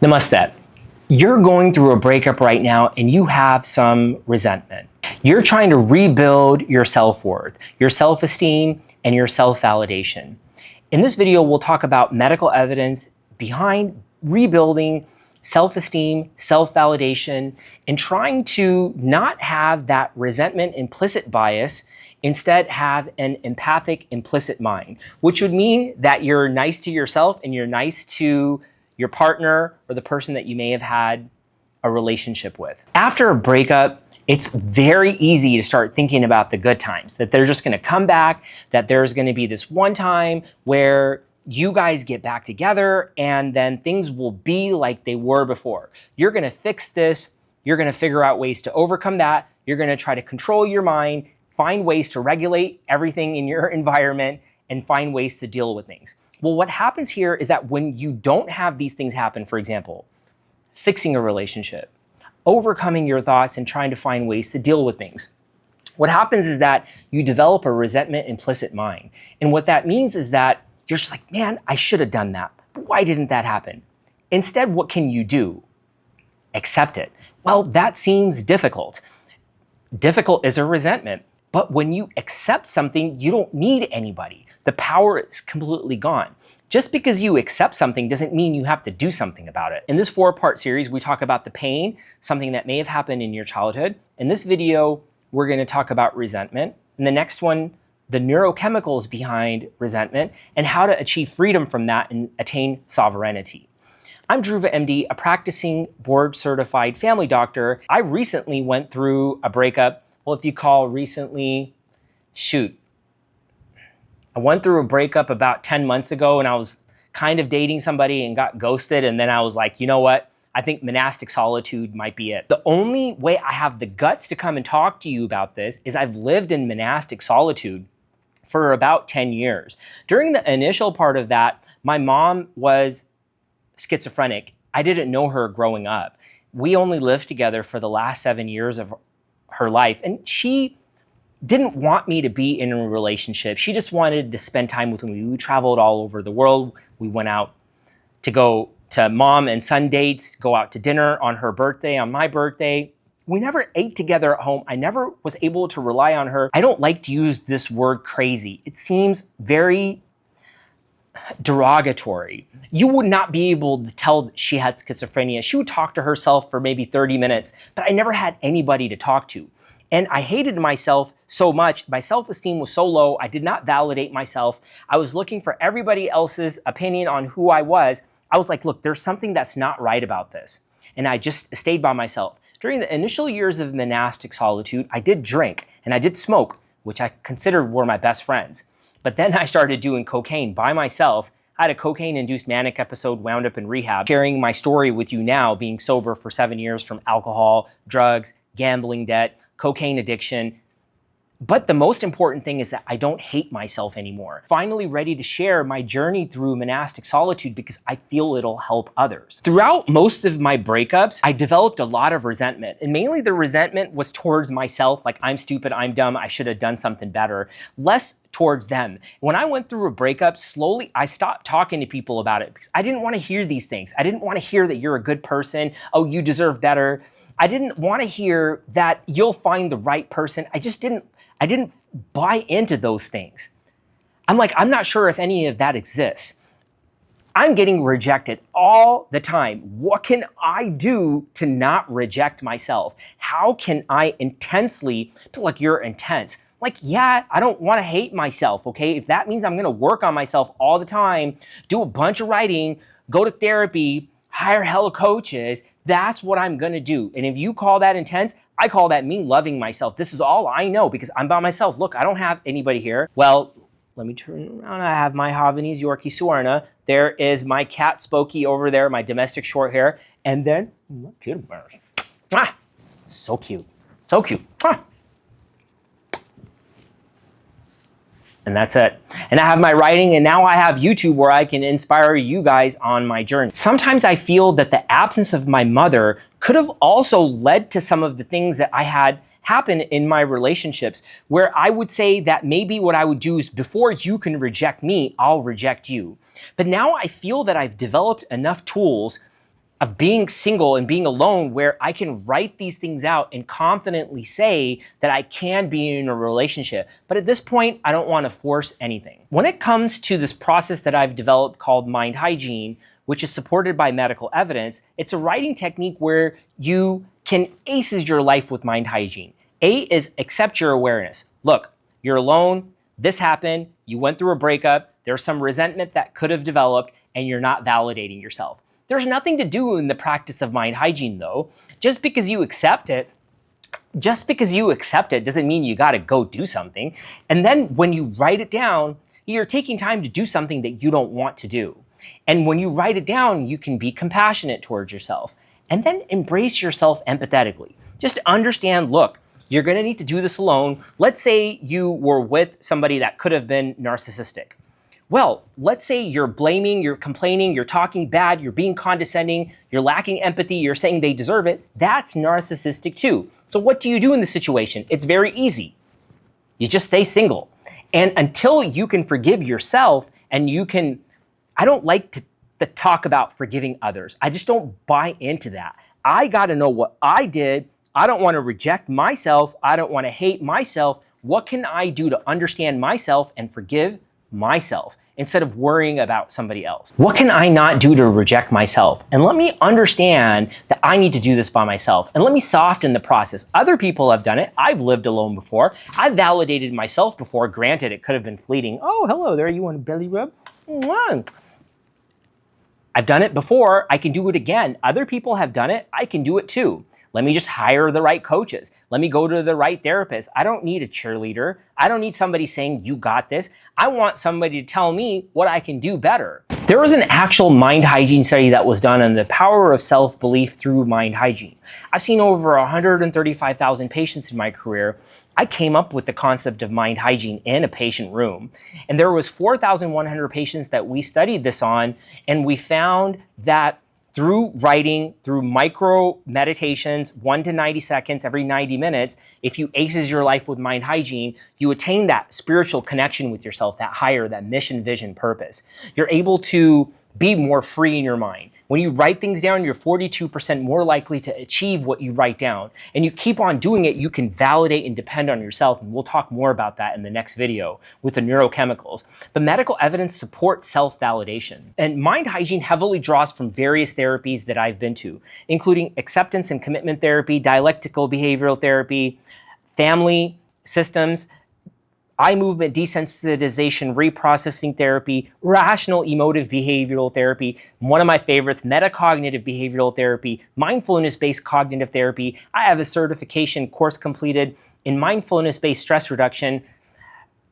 Namaste. You're going through a breakup right now and you have some resentment. You're trying to rebuild your self-worth, your self-esteem, and your self-validation. In this video, we'll talk about medical evidence behind rebuilding self-esteem, self-validation, and trying to not have that resentment implicit bias, instead have an empathic implicit mind, which would mean that you're nice to yourself and you're nice to your partner or the person that you may have had a relationship with. After a breakup, it's very easy to start thinking about the good times, that they're just gonna come back, that there's gonna be this one time where you guys get back together and then things will be like they were before. You're gonna fix this, you're gonna figure out ways to overcome that, you're gonna try to control your mind, find ways to regulate everything in your environment, and find ways to deal with things. Well, what happens here is that when you don't have these things happen, for example, fixing a relationship, overcoming your thoughts and trying to find ways to deal with things, what happens is that you develop a resentment implicit mind. And what that means is that you're just like, man, I should have done that. But why didn't that happen? Instead, what can you do? Accept it. Well, that seems difficult. Difficult is a resentment. But when you accept something, you don't need anybody. The power is completely gone. Just because you accept something doesn't mean you have to do something about it. In this 4-part series, we talk about the pain, something that may have happened in your childhood. In this video, we're going to talk about resentment. In the next one, the neurochemicals behind resentment and how to achieve freedom from that and attain sovereignty. I'm Dhruva MD, a practicing board-certified family doctor. I recently went through a breakup. Well, if you call recently, shoot. I went through a breakup about 10 months ago and I was kind of dating somebody and got ghosted. And then I was like, you know what? I think monastic solitude might be it. The only way I have the guts to come and talk to you about this is I've lived in monastic solitude for about 10 years. During the initial part of that, my mom was schizophrenic. I didn't know her growing up. We only lived together for the last 7 years of her life. And she didn't want me to be in a relationship. She just wanted to spend time with me. We traveled all over the world. We went out to go to mom and son dates, go out to dinner on her birthday, on my birthday. We never ate together at home. I never was able to rely on her. I don't like to use this word crazy. It seems very derogatory. You would not be able to tell that she had schizophrenia. She would talk to herself for maybe 30 minutes, but I never had anybody to talk to. And I hated myself so much. My self-esteem was so low. I did not validate myself. I was looking for everybody else's opinion on who I was. I was like, look, there's something that's not right about this. And I just stayed by myself. During the initial years of monastic solitude, I did drink and I did smoke, which I considered were my best friends. But then I started doing cocaine by myself. I had a cocaine-induced manic episode, wound up in rehab. Sharing my story with you now, being sober for 7 years from alcohol, drugs, gambling debt, cocaine addiction. But the most important thing is that I don't hate myself anymore. Finally ready to share my journey through monastic solitude because I feel it'll help others. Throughout most of my breakups, I developed a lot of resentment. And mainly the resentment was towards myself, like I'm stupid, I'm dumb, I should have done something better. Less towards them. When I went through a breakup, slowly I stopped talking to people about it because I didn't want to hear these things. I didn't want to hear that you're a good person. Oh, you deserve better. I didn't want to hear that you'll find the right person. I didn't buy into those things. I'm like, I'm not sure if any of that exists. I'm getting rejected all the time. What can I do to not reject myself? How can I intensely, like you're intense. Like, yeah, I don't want to hate myself, okay? If that means I'm going to work on myself all the time, do a bunch of writing, go to therapy, hire hella coaches, that's what I'm going to do. And if you call that intense, I call that me loving myself. This is all I know because I'm by myself. Look, I don't have anybody here. Well, let me turn around. I have my Havanese Yorkie Suarna. There is my cat Spokey over there, my domestic short hair. And then, cute bird. Ah, so cute. So cute. Ah. And that's it. And I have my writing, and now I have YouTube where I can inspire you guys on my journey. Sometimes I feel that the absence of my mother could have also led to some of the things that I had happen in my relationships, where I would say that maybe what I would do is before you can reject me, I'll reject you. But now I feel that I've developed enough tools of being single and being alone where I can write these things out and confidently say that I can be in a relationship. But at this point, I don't want to force anything. When it comes to this process that I've developed called Mind Hygiene, which is supported by medical evidence, it's a writing technique where you can ace your life with mind hygiene. A is accept your awareness. Look, you're alone, this happened, you went through a breakup, there's some resentment that could have developed, and you're not validating yourself. There's nothing to do in the practice of mind hygiene though. Just because you accept it doesn't mean you gotta go do something. And then when you write it down, you're taking time to do something that you don't want to do. And when you write it down, you can be compassionate towards yourself and then embrace yourself empathetically. Just understand, look, you're gonna need to do this alone. Let's say you were with somebody that could have been narcissistic. Well, let's say you're blaming, you're complaining, you're talking bad, you're being condescending, you're lacking empathy, you're saying they deserve it. That's narcissistic too. So what do you do in this situation? It's very easy. You just stay single. And until you can forgive yourself and you can, I don't like to talk about forgiving others. I just don't buy into that. I gotta know what I did. I don't wanna reject myself. I don't wanna hate myself. What can I do to understand myself and forgive myself instead of worrying about somebody else? What can I not do to reject myself? And let me understand that I need to do this by myself. And let me soften the process. Other people have done it. I've lived alone before. I've validated myself before. Granted, it could have been fleeting. Oh, hello there. You want a belly rub? Mwah. I've done it before. I can do it again. Other people have done it. I can do it too. Let me just hire the right coaches. Let me go to the right therapist. I don't need a cheerleader. I don't need somebody saying, you got this. I want somebody to tell me what I can do better. There was an actual mind hygiene study that was done on the power of self-belief through mind hygiene. I've seen over 135,000 patients in my career. I came up with the concept of mind hygiene in a patient room. And there was 4,100 patients that we studied this on, and we found that through writing, through micro meditations, 1 to 90 seconds every 90 minutes, if you aces your life with mind hygiene, you attain that spiritual connection with yourself, that higher, that mission, vision, purpose. You're able to be more free in your mind. When you write things down, you're 42% more likely to achieve what you write down. And you keep on doing it, you can validate and depend on yourself. And we'll talk more about that in the next video with the neurochemicals. But medical evidence supports self-validation. And mind hygiene heavily draws from various therapies that I've been to, including acceptance and commitment therapy, dialectical behavioral therapy, family systems, eye movement desensitization reprocessing therapy, rational emotive behavioral therapy, one of my favorites, metacognitive behavioral therapy, mindfulness-based cognitive therapy. I have a certification course completed in mindfulness-based stress reduction.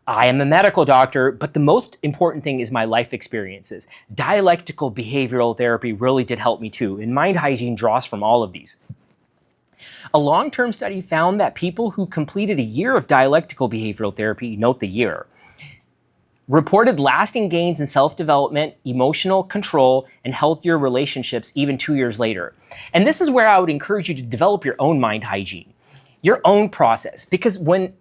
I am a medical doctor, but the most important thing is my life experiences. Dialectical behavioral therapy really did help me too, and mind hygiene draws from all of these. A long-term study found that people who completed a year of dialectical behavioral therapy, note the year, reported lasting gains in self-development, emotional control, and healthier relationships even 2 years later. And this is where I would encourage you to develop your own mind hygiene, your own process, because when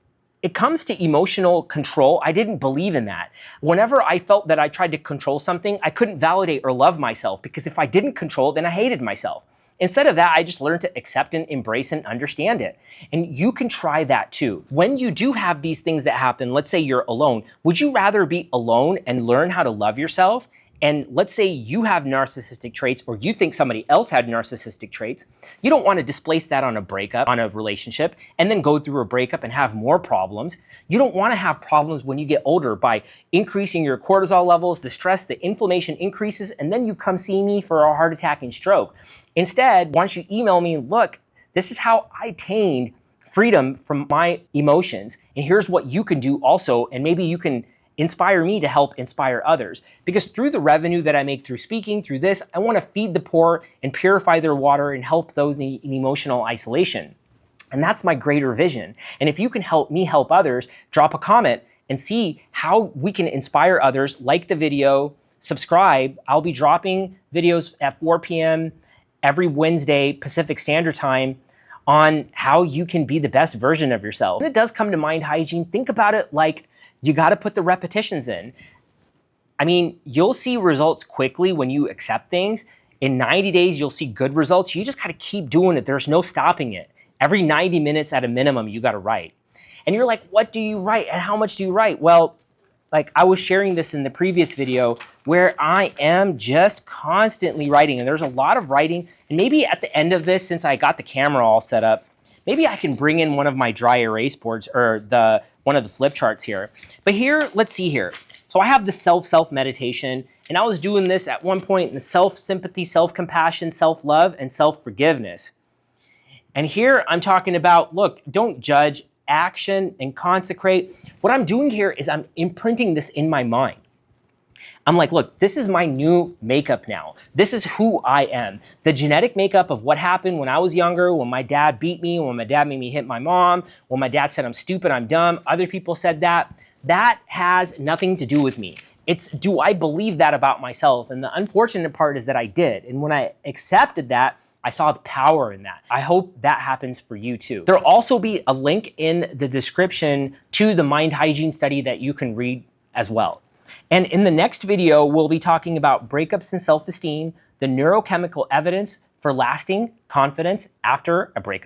it comes to emotional control, I didn't believe in that. Whenever I felt that I tried to control something, I couldn't validate or love myself, because if I didn't control it, then I hated myself. Instead of that, I just learned to accept and embrace and understand it. And you can try that too. When you do have these things that happen, let's say you're alone, would you rather be alone and learn how to love yourself? And let's say you have narcissistic traits, or you think somebody else had narcissistic traits. You don't want to displace that on a breakup, on a relationship, and then go through a breakup and have more problems. You don't want to have problems when you get older by increasing your cortisol levels, the stress, the inflammation increases, and then you come see me for a heart attack and stroke. Instead, why don't you email me, look, this is how I attained freedom from my emotions, and here's what you can do also, and maybe you can inspire me to help inspire others. Because through the revenue that I make through speaking, through this, I want to feed the poor and purify their water and help those in emotional isolation. And that's my greater vision. And if you can help me help others, drop a comment and see how we can inspire others. Like the video, subscribe. I'll be dropping videos at 4 p.m. every Wednesday Pacific Standard Time on how you can be the best version of yourself. When it does come to mind hygiene, think about it like you got to put the repetitions in. I mean, you'll see results quickly when you accept things. In 90 days, you'll see good results. You just got to keep doing it. There's no stopping it. Every 90 minutes at a minimum, you got to write. And you're like, what do you write and how much do you write? Well, like I was sharing this in the previous video where I am just constantly writing, and there's a lot of writing. And maybe at the end of this, since I got the camera all set up, maybe I can bring in one of my dry erase boards or one of the flip charts here. But here, let's see here. So I have the self meditation, and I was doing this at one point in the self-sympathy, self-compassion, self-love, and self-forgiveness. And here I'm talking about, look, don't judge, action, and consecrate. What I'm doing here is I'm imprinting this in my mind. I'm like, look, this is my new makeup now. This is who I am. The genetic makeup of what happened when I was younger, when my dad beat me, when my dad made me hit my mom, when my dad said I'm stupid, I'm dumb, other people said that. That has nothing to do with me. It's, do I believe that about myself? And the unfortunate part is that I did. And when I accepted that, I saw the power in that. I hope that happens for you too. There'll also be a link in the description to the Mind Hygiene study that you can read as well. And in the next video, we'll be talking about breakups and self-esteem, the neurochemical evidence for lasting confidence after a breakup.